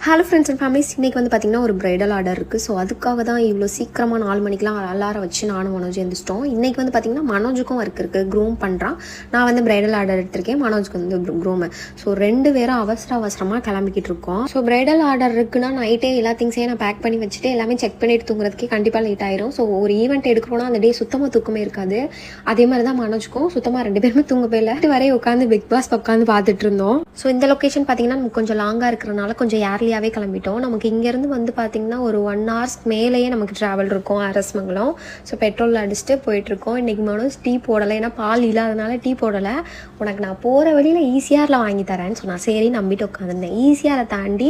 Hello friends and families, இன்றைக்கி வந்து பார்த்திங்கன்னா ஒரு ப்ரைடல் ஆர்டர் இருக்குது. ஸோ அதுக்காக தான் இவ்வளோ சீக்கிரமாக 4 மணிக்கெலாம் அலாரம் வச்சு நானும் மனோஜ் எழுந்திரிச்சிட்டோம். இன்றைக்கி வந்து பார்த்திங்கன்னா மனோஜுக்கும் ஒர்க் இருக்குது, க்ரூம் பண்ணுறான். நான் வந்து ப்ரைடல் ஆர்டர் எடுத்திருக்கேன், மனோஜுக்கு வந்து க்ரூமு. ஸோ 2 பேரும் அவசரமாக கிளம்பிக்கிட்டு இருக்கோம். ஸோ ப்ரைடல் ஆர்டர் இருக்குன்னா நைட்டே எல்லா திங்ஸையும் நான் பேக் பண்ணி வச்சுட்டு எல்லாமே செக் பண்ணிட்டு தூங்குறதுக்கே கண்டிப்பாக லேட் ஆயிரும். ஸோ ஒரு ஈவெண்ட் எடுக்கிறோன்னா அந்த டே சுத்தமாக தூக்கமே இருக்காது. அதே மாதிரி தான் மனோஜுக்கும் சுத்தமாக 2 பேருமே தூங்கவே இல்லை. வரையும் உட்காந்து பிக் பாஸ் உட்காந்து பார்த்துட்டு இருந்தோம். ஸோ இந்த லொக்கேஷன் பார்த்திங்கன்னா நமக்கு கொஞ்சம் லாங்காக இருக்கிறனால கொஞ்சம் ஏர்லியாகவே கிளம்பிட்டோம். நமக்கு இங்கேருந்து வந்து பார்த்திங்கன்னா ஒரு 1 hours மேலேயே நமக்கு ட்ராவல் இருக்கும் அரசமங்கலம். ஸோ பெட்ரோல் அடிச்சுட்டு போயிட்டுருக்கோம். இன்றைக்கி மனோஜ் டீ போடலை, ஏன்னா பால் இல்லாதனால டீ போடலை. உனக்கு நான் போகிற வழியில் ஈசிஆரில் வாங்கி தரேன்னு சொன்னேன். சரி நம்பிட்டு உட்காந்துருந்தேன். ஈசிஆரை தாண்டி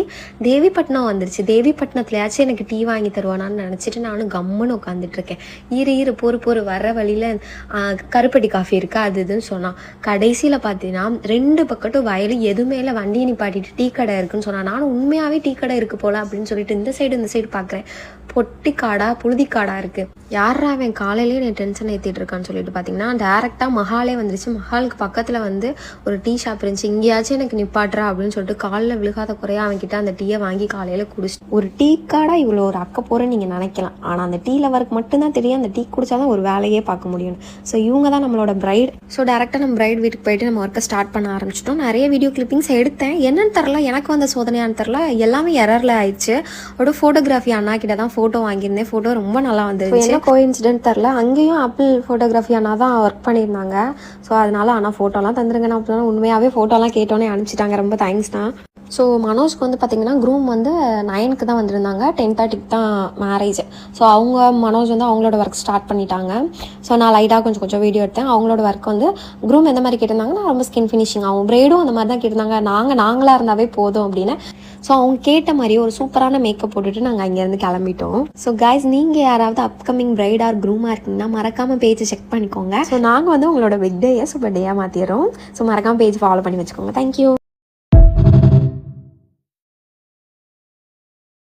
தேவிப்பட்டினம் வந்துருச்சு. தேவிப்பட்டினத்துலையாச்சும் எனக்கு டீ வாங்கி தருவானான்னு நினச்சிட்டு நானும் கம்முன்னு உட்காந்துட்ருக்கேன். ஈரு பொறு வர வழியில் கருப்பட்டி காஃபி இருக்குது அது இதுன்னு சொன்னான். கடைசியில் பார்த்தீங்கன்னா 2 பக்கட்டும் வயல் எதுவுமே இல்லை, வண்டியை நிப்பாட்டிட்டு டீ கடை இருக்குன்னு சொன்னான். நானும் உண்மையாகவே டீ கடை இருக்குது போல அப்படின்னு சொல்லிட்டு இந்த சைடு பார்க்குறேன். பொட்டிக்காடா புழுதிக்காடா இருக்குது. யாரா அவன் காலையிலேயே நான் டென்ஷன் ஏற்றிட்டு இருக்கான்னு சொல்லிட்டு பார்த்தீங்கன்னா டேரெக்டாக மஹாலே வந்துருச்சு. மஹாலுக்கு பக்கத்தில் வந்து ஒரு டீ ஷாப் இருந்துச்சு. இங்கேயாச்சும் எனக்கு நிப்பாட்டுறா அப்படின்னு சொல்லிட்டு காலில் விழுகாத குறையா அவன்கிட்ட அந்த டீயை வாங்கி காலையில் குடிச்சிட்டு, ஒரு டீ காடா இவ்வளோ ஒரு அக்க போகிறேன்னு நீங்கள் நினைக்கலாம். ஆனால் அந்த டீ லவருக்கு மட்டும்தான் தெரியும் அந்த டீ குடிச்சாதான் ஒரு வேலையே பார்க்க முடியும். ஸோ இவங்க தான் நம்மளோட பிரைட். ஸோ டேரெக்டாக நம்ம பிரைட் வீட்டுக்கு போயிட்டு நம்ம ஒர்க்கை ஸ்டார்ட் பண்ண ஆரம்பிச்சிட்டோம். நிறைய வீடியோ கிளிப்பிங்ஸ் எடுத்தேன். என்னன்னு தெரில, எனக்கு வந்த சோதனையான்னு தெரில, எல்லாமே எரரில் ஆயிடுச்சு. ஒரு ஃபோட்டோகிராஃபி அண்ணா கிட்ட தான் ஃபோட்டோ வாங்கியிருந்தேன். ஃபோட்டோ ரொம்ப நல்லா வந்துருச்சு. கோஇன்சிடென்ட் தெரில, அங்கேயும் ஆப்பிள் ஃபோட்டோகிராஃபி அண்ணா தான் ஒர்க் பண்ணியிருந்தாங்க. ஸோ அதனால ஆனால் ஃபோட்டோலாம் தந்துருங்க. நான் அப்படின்னா உண்மையாகவே ஃபோட்டோலாம் கேட்டோன்னே அனுப்பிச்சிட்டாங்க. ரொம்ப தேங்க்ஸ் தான். ஸோ மனோஜ்க்கு வந்து பார்த்திங்கன்னா க்ரூம் வந்து 9க்கு தான் வந்திருந்தாங்க. 10:30க்கு தான் மேரேஜ். ஸோ அவங்க மனோஜ் வந்து அவங்களோட ஒர்க் ஸ்டார்ட் பண்ணிட்டாங்க. ஸோ நான் லைட்டாக கொஞ்சம் வீடியோ எடுத்தேன். அவங்களோட ஒர்க் வந்து க்ரூம் எந்த மாதிரி கேட்டிருந்தாங்கன்னா ரொம்ப ஸ்கின் ஃபினிஷிங் ஆகும், ப்ரைடும் அந்த மாதிரி தான் கேட்டிருந்தாங்க. நாங்களாக இருந்தாவே போதும் அப்படின்னு. ஸோ அவங்க கேட்ட மாதிரி ஒரு சூப்பரான மேக்கப் போட்டுட்டு நாங்கள் அங்கேருந்து கிளம்பிட்டோம். ஸோ கைஸ், நீங்கள் யாராவது அப்கமிங் பிரைட் ஆர் க்ரூமாக இருக்கீங்கன்னா மறக்காமல் பேஜை செக் பண்ணிக்கோங்க. ஸோ நாங்கள் வந்து உங்களோட பிக் டேயை சூப்பர் டேயாக மாற்றிடுறோம். ஸோ மறக்காமல் பேஜ் ஃபாலோ பண்ணி வச்சுக்கோங்க. தேங்க்யூ.